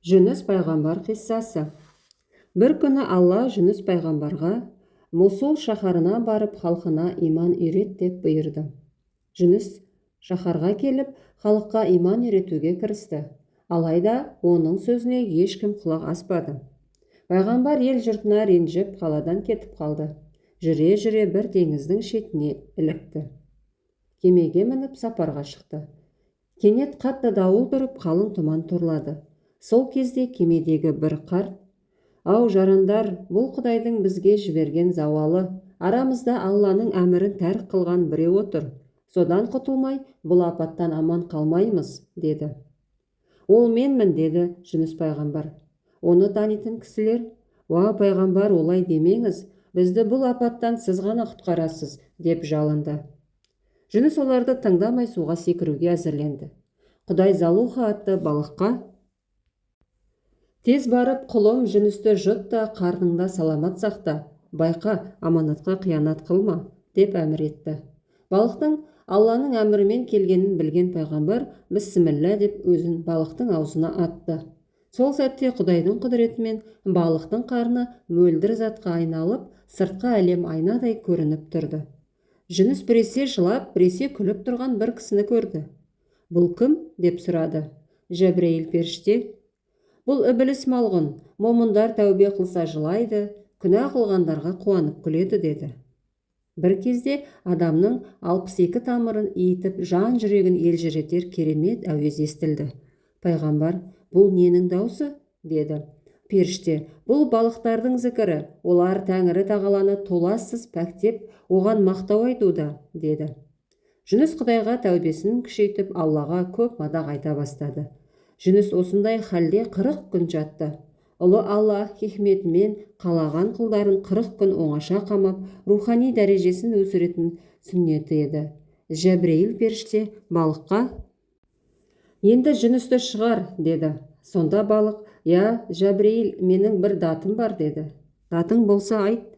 Жүніс пайғамбар қиссасы. Бір күні Алла Жүніс пайғамбарға Мосул шаһарына барып халқына иман үйрет деп бұйырды. Жүніс шаһарға келіп халыққа иман үйретуге кірісті. Алайда оның сөзіне ешкім құлақ аспады. Пайғамбар ел жұртына ренжіп қаладан кетіп қалды. Жүре-жүре бір теңіздің шетіне ілікті. Кемеге мініп сапарға шықты. Кенет қатты дауыл тұрып, қалың тұман торлады. Сол кезде кемедегі бір қарт: «Ау жарандар, бұл Құдайдың бізге жіберген зауалы. Арамызда Алланың әмірін тәрк қылған біреу отыр. Содан құтылмай, бұл апаттан аман қалмаймыз», деді. «Ол менмін», деді Жүніс пайғамбар. Оны танитын кісілер: «Уа пайғамбар, олай демеңіз, бізді бұл апаттан сіз ғана құтқарасыз», деп жалынды. Жүніс оларды тыңдамай суға секіруге әзірленді. Құдай Залуха атты балыққа: «Тез барып, құлым Жүністі жұт та қарныңда саламат сақта. Байқа, аманатқа қиянат қылма», деп әмір етті. Балықтың Алланың әмірімен келгенін білген пайғамбар «Бісміллә» деп өзін балықтың аузына атты. Сол сәтте Құдайдың құдіретімен балықтың қарны мөлдір затқа айналып, сыртқы әлем айнадай көрініп тұрды. Жүніс біресе жылап, біресе күліп тұрған бір кісіні көрді. «Бұл кім?» деп сұрады. «Жәбірейіл періште. Бұл ібіліс малғұн, момындар тәубе қылса жылайды, күнә қылғандарға қуанып күледі», деді. Бір кезде адамның 62 тамырын иітіп, жан жүрегін елжіретер керемет әуез естілді. Пайғамбар: «Бұл ненің даусы?» деді. Періште: «Бұл балықтардың зікірі, олар Тәңірі тағаланы толассыз пәктеп, оған мақтау айтуда», деді. Жүніс Құдайға тәубесін күшейтіп, Аллаға көп мадақ айта бастады. Жүніс осындай халде 40 күн жатты. Ұлы Алла хикметімен қалаған құлдарын 40 күн оңаша қамап, рухани дәрежесін өсіретін сүннеті еді. Жәбірейіл періште балыққа: «Енді Жүністі шығар», деді. Сонда балық: «Я, Жәбірейіл, менің бір датым бар», деді. «Датың болса айт».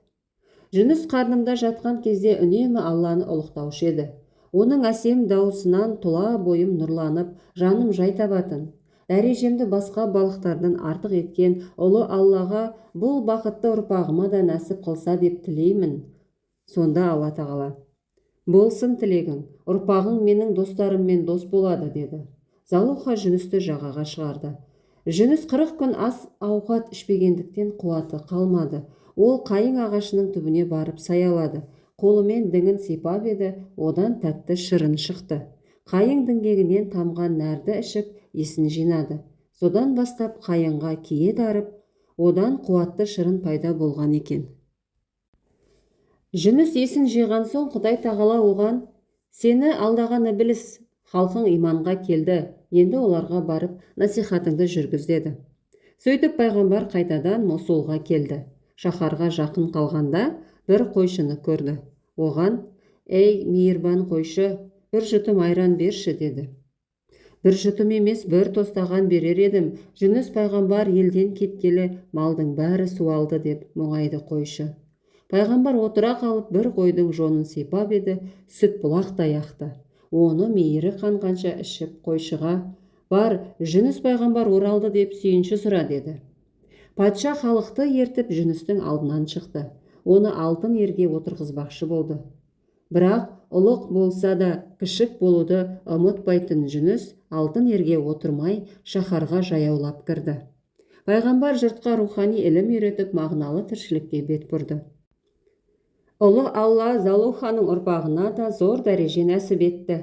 Жүніс қарнымда жатқан кезде үнемі Алланы ұлықтаушы еді. Оның әсем даусынан тұла бойым нұрланып, жаным жай табатын. Дәрежемді басқа балықтардан артық еткен ұлы Аллаға бұл бақытты ұрпағыма да нәсіп қылса деп тілеймін. Сонда Алла тағала: «Болсын тілегің, ұрпағың менің достарыммен дос болады», деді. Залуха Жүністі жағаға шығарды. Жүніс 40 күн ас ауқат ішпегендіктен қуаты қалмады. Ол қайың ағашының түбіне барып саялады. Қолымен діңін сипап еді, одан тәтті шырын шықты. Қайың діңгегінен тамған нәрді ішіп, есін жинады. Содан бастап қайыңға кие дарып, одан қуатты шырын пайда болған екен. Жүніс есін жиған соң Құдай тағала оған: «Сені алдаған ібіліс, халқың иманға келді, енді оларға барып насихатыңды жүргіз», деді. Сөйтіп пайғамбар қайтадан Мосулға келді. Шаһарға жақын қалғанда бір қойшыны көрді. Оған: «Ей, мейірбан қойшы, бір жұтым айран берші», деді. «Бір жұтым емес, бір тостаған берер едім. Жүніс пайғамбар елден кеткелі малдың бәрі суалды», деп мұңайды қойшы. Пайғамбар отыра қалып бір қойдың жонын сипап еді, сүт бұлақтай ақты. Оны мейірі қанғанша ішіп қойшыға: «Бар, Жүніс пайғамбар оралды деп сүйінші сұра», деді. Патша халықты ертіп Жүністің алдынан шықты. Оны алтын ерге отырғызбақшы болды. Бірақ ұлық болса да кішік болуды ұмытпайтын Жүніс алтын ерге отырмай шаһарға жаяулап кірді. Пайғамбар жұртқа рухани ілім үйретіп, мағыналы тіршілікке бет бұрды. Ұлы Алла Залуханың ұрпағына да зор дәреже нәсіп етті.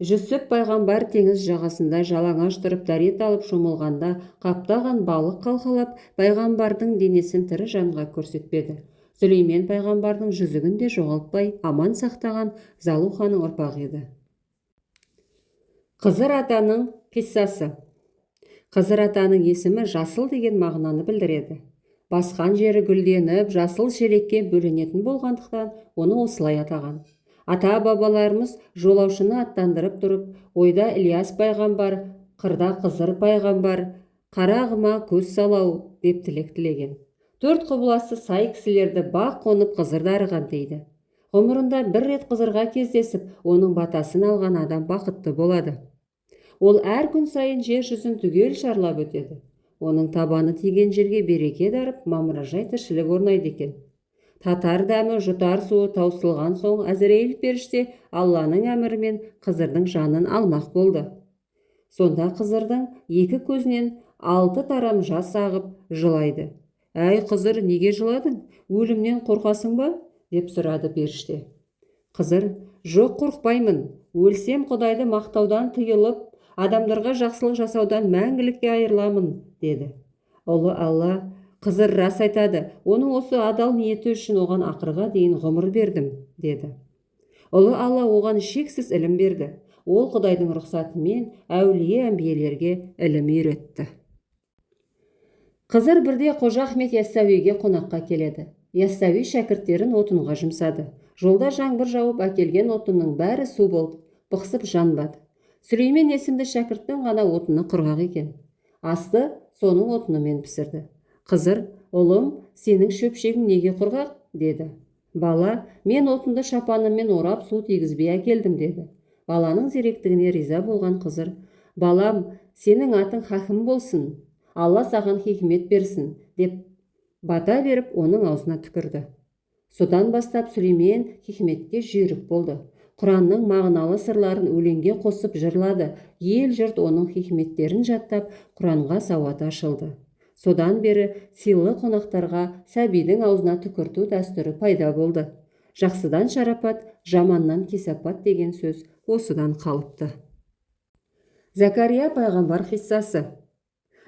Жүсіп пайғамбар теңіз жағасында жалаңаш тұрып дәрет алып шомылғанда қаптаған балық қалқалап, пайғамбардың денесін тірі жанға көрсетпеді. Сүлеймен пайғамбардың жүзігін де жоғалтпай аман сақтаған Залуханың ұрпағы еді. Қызыр атаның қиссасы. Қызыр атаның есімі жасыл деген мағынаны білдіреді. Басқан жері гүлденіп, жасыл желекке бөленетін болғандықтан оны осылай атаған. Ата-бабаларымыз жолаушыны аттандырып тұрып, ойда Ілияс пайғамбар, қырда Қызыр пайғамбар, қарағыма көз салау деп тілек тілеген. 4 құбыласы сай кісілерді бақ қонып Қызыр дарыған дейді. Ғұмырында бір рет Қызырға кездесіп, оның батасын алған адам бақытты болады. Ол әр күн сайын жер жүзін түгел шарлап өтеді. Оның табаны тиген жерге береке дарып, мамыражай тіршілік орнайды екен. Татар дәмі жұтар суы таусылған соң Әзірейіл періште Алланың әмірімен Қызырдың жанын алмақ болды. Сонда Қызырдың екі көзінен 6 тарам жас ағып жылайды. «Әй Қызыр, неге жыладың? Өлімнен қорқасың ба?» деп сұрады періште. Қызыр: «Жоқ, қорқпаймын. Өлсем Құдайды мақтаудан тыйылып, адамдарға жақсылық жасаудан мәңгілікке айырыламын», деді. Ұлы Алла: «Қызыр рас айтады, оның осы адал ниеті үшін оған ақырға дейін ғұмыр бердім», деді. Ұлы Алла оған шексіз ілім берді. Ол Құдайдың рұқсатымен әулие әмбиелерге ілім үйретті. Қызыр бірде Қожа Ахмет Яссауиге қонаққа келеді. Яссауи шәкірттерін отынға жұмсады. Жолда жаңбыр жауып әкелген отынның бәрі су болып, бықсып жанбады. Сүлеймен есімді шәкірттің ғана отыны құрғақ екен. Асты соның отынымен пісірді. Қызыр: «Ұлым, сенің шөпшегің неге құрғақ?» деді. Бала: «Мен отынды шапаныммен орап су тигізбей әкелдім», деді. Баланың зеректігіне риза болған Қызыр: «Балам, сенің атың хакім болсын, Алла саған хикмет берсін», деп бата беріп, оның аузына түкірді. Содан бастап Сүлеймен хикметке жүйрік болды. Құранның мағыналы сырларын өлеңге қосып жырлады. Ел жұрт оның хикметтерін жаттап, Құранға сауаты ашылды. Содан бері сыйлы қонақтарға сәбидің аузына түкірту дәстүрі пайда болды. Жақсыдан шарапат, жаманнан кесапат деген сөз осыдан қалыпты. Закария пайғамбар қиссасы.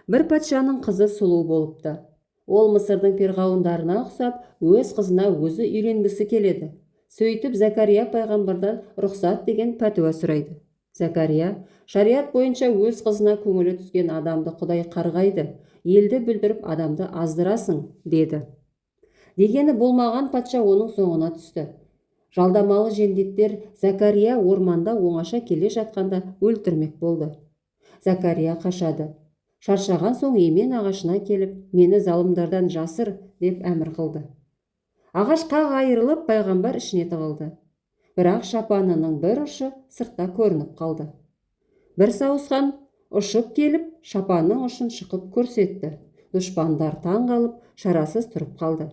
Бір патшаның қызы сұлу болыпты. Ол Мысырдың перғауындарына ұқсап, өз қызына өзі үйленгісі келеді. Сөйтіп Закария пайғамбардан рұқсат деген пәтуа сұрайды. Закария: «Шариат бойынша өз қызына көңілі түскен адамды Құдай қарғайды. Елді бүлдіріп адамды аздырасың», деді. Дегені болмаған патша оның соңына түсті. Жалдамалы жендеттер Закария орманда оңаша келе жатқанда өлтірмек болды. Закария қашады. Шаршаған соң емен ағашына келіп, «Мені залымдардан жасыр», деп әмір қылды. Ағаш қақ айырылып, пайғамбар ішіне тығылды. Бірақ шапанының бір ұшы сыртта көрініп қалды. Бір сауысқан ұшып келіп, шапанның ұшын шықып көрсетті. Дұшпандар таң қалып, шарасыз тұрып қалды.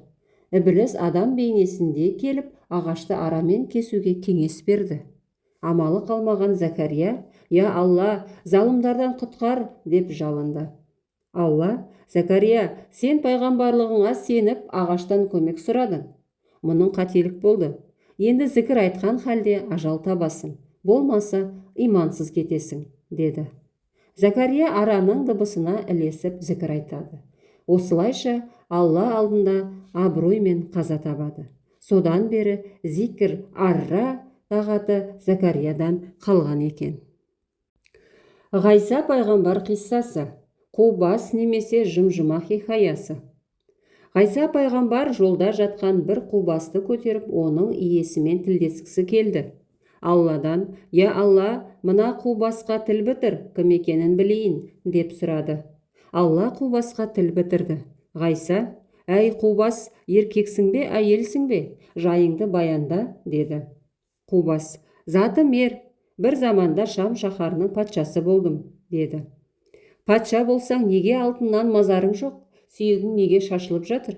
Ібліс адам бейнесінде келіп, ағашты арамен кесуге кеңес берді. Амалы қалмаған Закария: «Я Алла, залымдардан құтқар», деп жалынды. Алла: «Закария, сен пайғамбарлығыңа сеніп, ағаштан көмек сұрадың. Мұның қателік болды. Енді зікір айтқан халде ажал табасың. Болмаса, имансыз кетесің», деді. Закария араның дыбысына ілесіп зікір айтады. Осылайша Алла алдында абыроймен қаза табады. Содан бері зикір арра тағаты Закариядан қалған екен. Ғайса пайғамбар қиссасы. Қубас немесе жымжымақ хикаясы. Ғайса пайғамбар жолда жатқан бір қубасты көтеріп, оның иесімен тілдескісі келді. Алладан: «Я Алла, мына қубасқа тіл бітір, кім екенін білейін», деп сұрады. Алла қубасқа тіл бітірді. Ғайса: «Әй қубас, еркексің бе, әйелсің бе? Жайыңды баянда», деді. Қубас: «Затым ер, бір заманда Шам шаһарының патшасы болдым», деді. «Патша болсаң, неге алтыннан мазарың жоқ? Сүйегің неге шашылып жатыр?»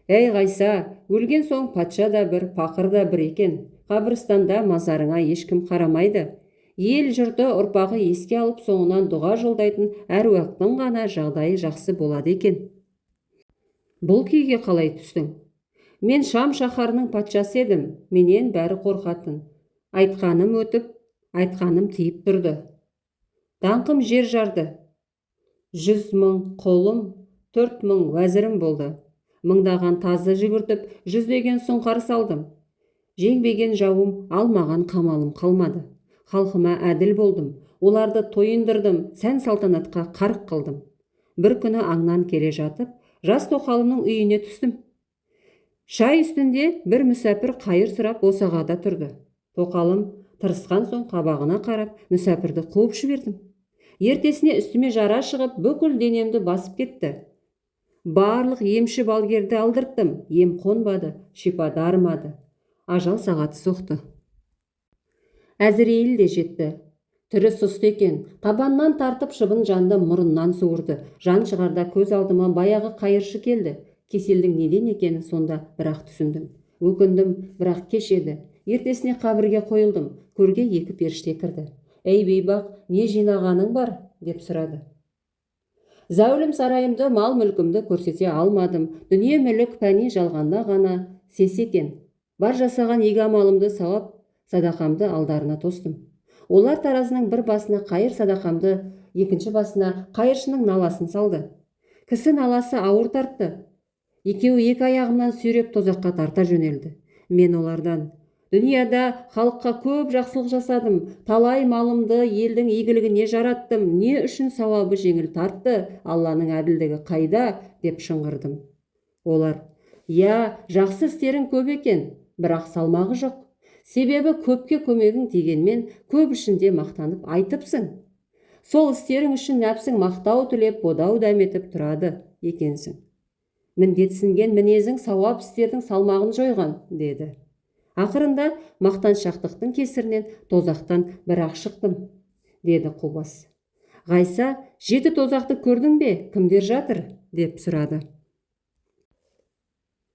«Әй Ғайса, өлген соң патша да бір, пақыр да бір екен. Қабірстанда мазарыңа ешкім қарамайды. Ел жұрты ұрпағы еске алып, соңынан дұға жолдайтын әруақтың ғана жағдайы жақсы болады екен. Бұл күйге қалай түстің? Мен Шам шаһарының патшасы едім, менен бәрі қорқатын. Айтқаным өтіп, айтқаным тиіп тұрды. Даңқым жер жарды. 100 000 қолым, 4 000 уәзірім болды. Мыңдаған тазы жүгіртіп, 100 сұңқар салдым. Жеңбеген жауым, алмаған қамалым қалмады. Халқыма әділ болдым, оларды тойындырдым, сән салтанатқа қарық қылдым. Бір күні аңнан келе жатып, жас тоқалымның үйіне түстім. Шай үстінде бір мүсәпір қайыр сұрап босағада тұрды. Тоқалым тырысқан соң қабағына қарап, мүсәпірді қуып жібердім. Ертесіне үстіме жара шығып, бүкіл денемді басып кетті. Барлық емші балгерді алдырттым, ем қонбады, шипа дарымады. Ажал сағаты соқты. Әзірейіл де жетті. Түрі сұсты екен. Табаннан тартып шыбын жанды мұрыннан суырды. Жан шығарда көз алдыма баяғы қайыршы келді. Кеселдің неден екені сонда бірақ түсіндім. Өкіндім, бірақ кеш еді. Ертесіне қабірге қойылдым. Көрге екі періште кірді. «Ей бейбақ, не жинағаның бар?» деп сұрады. Зәулім сарайымды, мал мүлкімді көрсете алмадым. Дүние мүлік пәни жалғанда ғана сесекен. Бар жасаған игі амалымды сауап садақамды алдарына тостым. Олар таразының бір басына қайыр садақамды, екінші басына қайыршының наласын салды. Кісі наласы ауыр тартты. Екеуі екі аяғымнан сүйреп тозаққа тарта жөнелді. Мен олардан: «Дүнияда халыққа көп жақсылық жасадым, талай малымды елдің игілігіне жараттым, не үшін сауабы жеңіл тартты, Алланың әділдігі қайда?» деп шыңғырдым. Олар: «Я, жақсы істерің көп екен, бірақ салмағы жоқ. Себебі көпке көмегің тигенмен көп ішінде мақтанып айтыпсың. Сол істерің үшін нәпсің мақтау тілеп, бодау дәметіп тұрады екенсің. Міндетсінген мінезің сауап істердің салмағын жойған», деді. Ақырында мақтаншақтықтың кесірінен тозақтан бір-ақ шықтым, деді Қубас. Ғайса: «7 тозақты көрдің бе? Кімдер жатыр?» деп сұрады.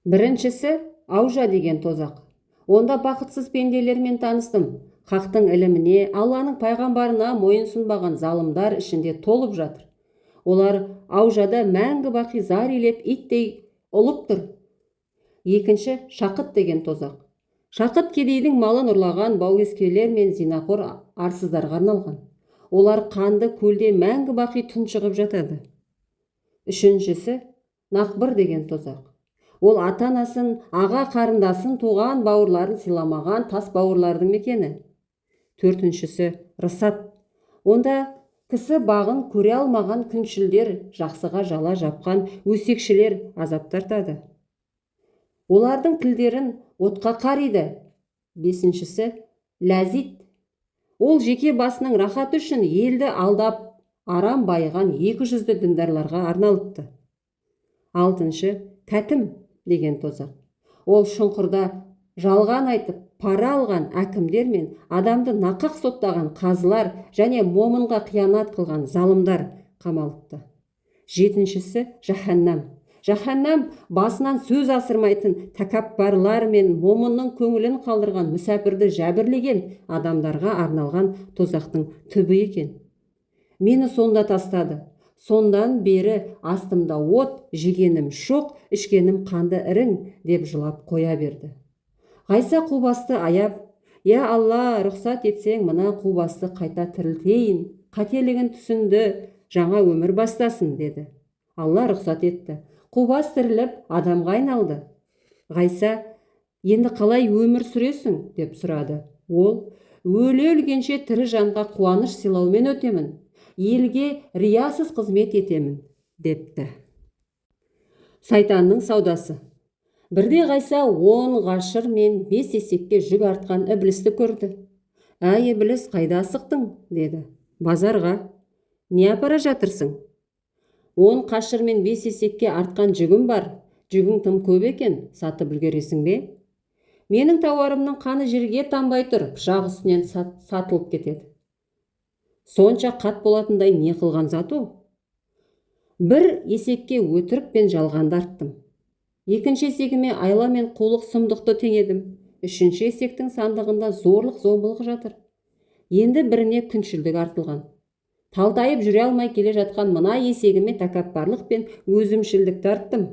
Біріншісі Аужа деген тозақ. Онда бақытсыз пенделермен таныстым. Хақтың іліміне, Алланың пайғамбарына мойынсұнбаған залымдар ішінде толып жатыр. Олар Аужада мәңгі бақи зар илеп иттей ұлып тұр. Екінші Шақыт деген тозақ. Шақыт кедейдің малын ұрлаған бауескелер мен зинақор арсыздарға арналған. Олар қанды көлде мәңгі бақи тұншығып жатады. Үшіншісі Нақбыр деген тозақ. Ол ата-анасын, аға қарындасын, туған бауырларын сыйламаған тас бауырлардың мекені. Төртіншісі Рысат. Онда кісі бағын көре алмаған күншілдер, жақсыға жала жапқан өсекшілер азап тартады. Олардың тілдерін отқа қариды. Бесіншісі Ләзит. Ол жеке басының рахаты үшін елді алдап, арам байыған 200-ді діндарларға арналыпты. Алтыншы Кәтім деген тозақ. Ол шұңқырда жалған айтып, пара алған әкімдер мен адамды нақақ соттаған қазылар және момынға қиянат қылған залымдар қамалыпты. Жетіншісі Жаһаннам. Жаһаннам басынан сөз асырмайтын тәкаппарлар мен момынның көңілін қалдырған мүсәпірді жәбірлеген адамдарға арналған тозақтың түбі екен. Мені сонда тастады. Сондан бері астымда от, жегенім шоқ, ішкенім қанды ірің деп жылап қоя берді. Ғайса Қубасты аяп: «Я Алла, рұқсат етсең, мына Қубасты қайта тірілтейін, қателігін түсінді, жаңа өмір бастасын», деді. Алла рұқсат етті. Қубас тіріліп, адамға айналды. Ғайса: «Енді қалай өмір сүресің?» деп сұрады. Ол: «Өле-өлгенше тірі жанға қуаныш сыйлаумен өтемін, елге риясыз қызмет етемін», депті. Сайтанның саудасы. Бірде Ғайса 10 ғашыр мен 5 есекке жүк артқан Іблісті көрді. «Әй, Ібліс, қайда асықтың?» деді. «Базарға». «Не апара жатырсың?» «10 қашыр мен 5 есекке артқан жүгім бар. Жүгің тым көп екен, сатып үлгересің бе?» «Менің тауарымның қаны жерге тамбай тұр, пышақ үстінен сатылып кетеді». «Сонша қат болатындай не қылған зат ол?» «Бір есекке өтірік пен жалғанды арттым. Екінші есегіме айла мен қулық сұмдықты теңедім. Үшінші есектің сандығында зорлық зомбылық жатыр. Енді біріне күншілдік артылған. Талтайып жүре алмай келе жатқан мына есегіме тәкаппарлық пен өзімшілдікті арттым.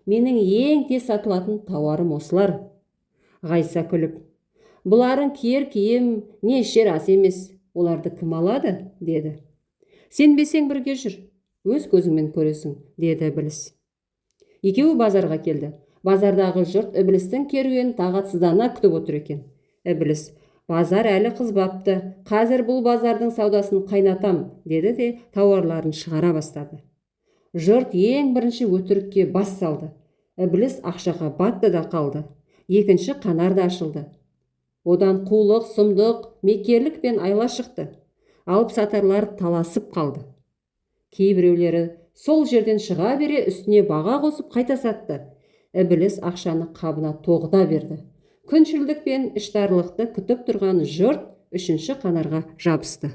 Менің ең тез сатылатын тауарым осылар». Ғайса күліп: «Бұларың киер киім, не ішер ас емес. Оларды кім алады?» деді. «Сенбесең бірге жүр, өз көзіңмен көресің», деді Ібліс. Екеуі базарға келді. Базардағы жұрт Іблістің керуенін тағатсыздана күтіп отыр екен. Ібліс: «Базар әлі қызбапты, қазір бұл базардың саудасын қайнатам», деді де тауарларын шығара бастады. Жұрт ең бірінші өтірікке бас салды. Ібліс ақшаға батты да қалды. Екінші қанар да ашылды. Одан қулық, сұмдық, мекерлік пен айла шықты. Алып сатарлар таласып қалды. Кейбіреулері сол жерден шыға бере үстіне баға қосып қайта сатты. Ібліс ақшаны қабына тоғыта берді. Күншілдік пен іштарлықты күтіп тұрған жұрт үшінші қанарға жабысты.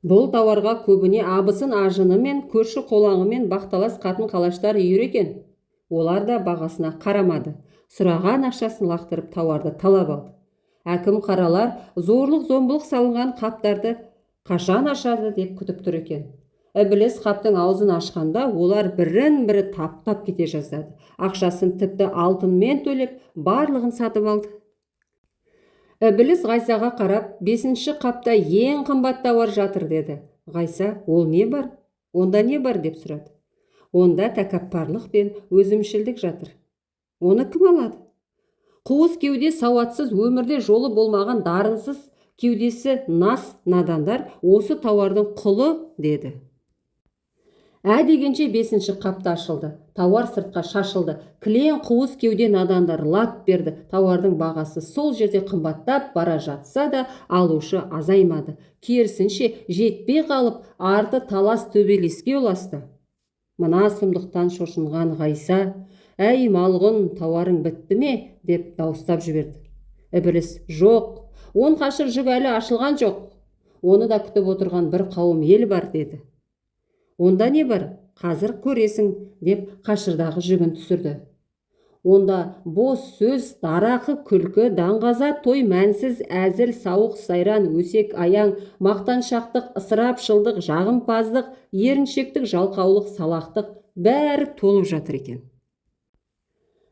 Бұл тауарға көбіне абысын ажыны мен көрші қолаңы мен бақталас қатын қалаштар үйір екен. Олар да бағасына қарамады. Сұраған ақшасын лақтырып тауарды талап алды. Әкім қаралар зорлық зомбылық салынған қаптарды қашан ашады деп күтіп тұр екен. Ібіліс қаптың аузын ашқанда олар бірін бірі таптап кете жаздады. Ақшасын тіпті алтынмен төлеп барлығын сатып алды. Ібіліс Ғайсаға қарап, 5-ші қапта ең қымбат тауар жатыр деді. Ғайса, ол не бар? Онда не бар деп сұрады. Онда тәкаппарлық пен өзімшілдік жатыр. Оны кім алады? Қуыс кеуде сауатсыз, өмірде жолы болмаған дарынсыз, кеудесі нас надандар осы тауардың құлы деді. Дегенше 5-ші қапта ашылды. Тауар сыртқа шашылды. Кілең қуыс кеуде надандар лап берді. Тауардың бағасы сол жерде қымбаттап бара жатса да, алушы азаймады. Керісінше жетпей қалып, арты талас төбелеске ұласты. Мына сұмдықтан шошынған Ғайса, «Әй малғұн, тауарың бітті ме?» деп дауыстап жіберді. Ібіліс, «Жоқ, 10 қашыр жүк әлі ашылған жоқ. Оны да күтіп отырған бір қауым ел бар» деді. «Онда не бар? Қазір көресің» деп қашырдағы жүгін түсірді. Онда бос сөз, дарақы, күлкі, даңғаза, той, мәнсіз, әзіл, сауық, сайран, өсек, аяң, мақтаншақтық, ысырапшылдық, жағымпаздық, еріншектік, жалқаулық, салақтық бәрі толып жатыр екен.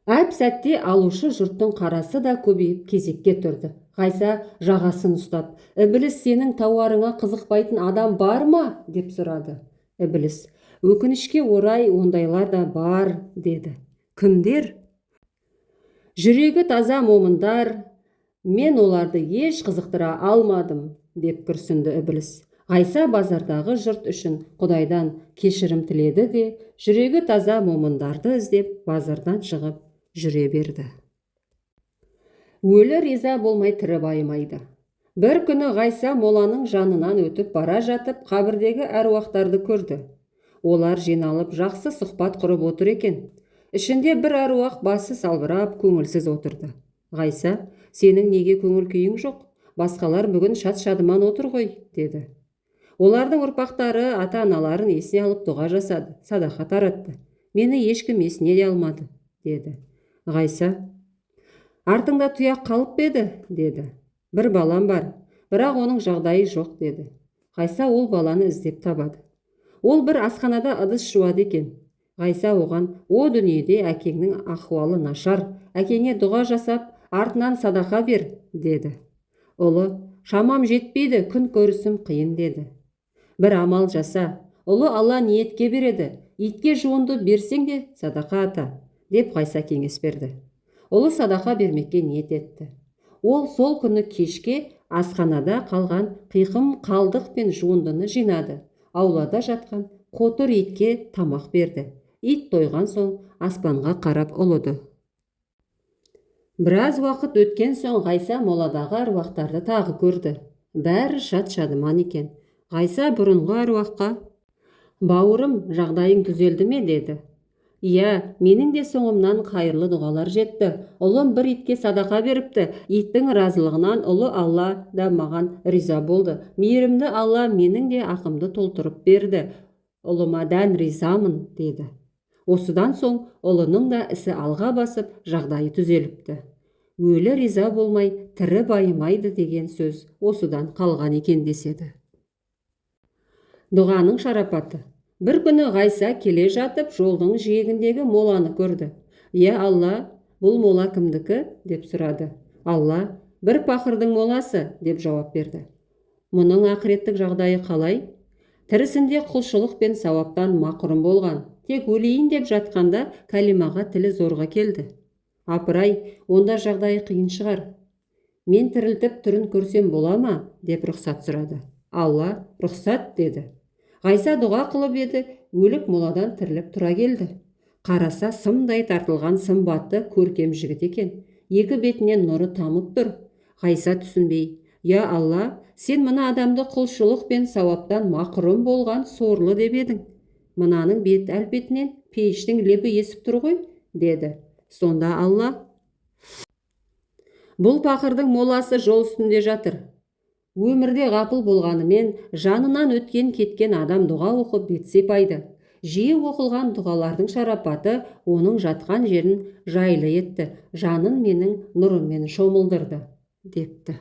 Әп сәтте алушы жұрттың қарасы да көбейіп кезекке тұрды. Ғайса жағасын ұстап, «Ібіліс, сенің тауарыңа қызықпайтын адам бар ма?» деп сұрады. Ібіліс, «Өкінішке орай ондайлар да бар» деді. «Кімдер?» «Жүрегі таза момындар, мен оларды еш қызықтыра алмадым» деп күрсінді Ібіліс. Ғайса базардағы жұрт үшін Құдайдан кешірім тіледі де, жүрегі таза момындарды іздеп базардан шығып жүре берді. Өлі риза болмай тірі байымайды. Бір күні Ғайса моланың жанынан өтіп бара жатып, қабірдегі әруақтарды көрді. Олар жиналып жақсы сұхбат құрып отыр екен. Ішінде бір әруақ басы салбырап, көңілсіз отырды. «Ғайса, сенің неге көңіл күйің жоқ? Басқалар бүгін шат-шадыман отыр ғой» деді. Олардың ұрпақтары ата-аналарын есіне алып дұға жасады, садақа таратты. «Мені ешкім есіне де алмады» деді. Ғайса, «Артыңда тұяқ қалып еді» деді. «Бір балам бар, бірақ оның жағдайы жоқ» деді. Ғайса ол баланы іздеп табады. Ол бір асханада ыдыс жуады екен. Ғайса оған, «О дүниеде әкеңнің ахуалы нашар, әкеңе дұға жасап, артынан садақа бер» деді. Ұлы, «Шамам жетпейді, күн көрісім қиын» деді. «Бір амал жаса, ұлы Алла ниетке береді, итке жуынды берсең де садақа ата» деп Ғайса кеңес берді. Ұлы садақа бермекке ниет етті. Ол сол күні кешке асханада қалған қиқым қалдық пен жуындыны жинады. Аулада жатқан қотыр итке тамақ берді. Ит тойған соң аспанға қарап ұлыды. Біраз уақыт өткен соң Ғайса моладағы аруақтарды тағы көрді. Бәрі шат-шадыман екен. Ғайса бұрынғы аруаққа, «Бауырым, жағдайың түзелді ме?» деді. «Иә, менің де соңымнан қайырлы дұғалар жетті. Ұлым бір итке садақа беріпті. Иттің разылығынан ұлы Алла да маған риза болды. Мейірімді Алла менің де ақымды толтырып берді. Ұлыма дән ризамын» деді. Осыдан соң ұлының да ісі алға басып, жағдайы түзеліпті. Өлі риза болмай, тірі байымайды деген сөз осыдан қалған екен деседі. Дұғаның шарапаты. Бір күні Ғайса келе жатып, жолдың жиегіндегі моланы көрді. «Е Алла, бұл мола кімдікі?» деп сұрады. Алла, «Бір пақырдың моласы» деп жауап берді. «Мұның ақыреттік жағдайы қалай?» «Тірісінде құлшылық пен сауаптан мақұрым болған. Тек өлейін деп жатқанда кәлимаға тілі зорға келді». «Апырай, онда жағдайы қиын шығар. Мен тірілтіп түрін көрсем бола ма?» деп рұқсат сұрады. Алла, «Рұқсат» деді. Ғайса дұға қылып еді, өлік моладан тіріліп тұра келді. Қараса сымдай тартылған сымбатты көркем жігіт екен. Екі бетінен нұры тамып тұр. Ғайса түсінбей, «Я Алла, сен мына адамды құлшылық пен сауаптан мақұрым болған сорлы деп едің. Мынаның бет әлпетінен пейіштің лебі есіп тұр ғой» деді. Сонда Алла, «Бұл пақырдың моласы жол үстінде жатыр. Өмірде ғапыл болғанымен жанынан өткен кеткен адам дұға оқып бет сипайды. Жиі оқылған дұғалардың шарапаты оның жатқан жерін жайлы етті, жанын менің нұрыммен шомылдырды, депті.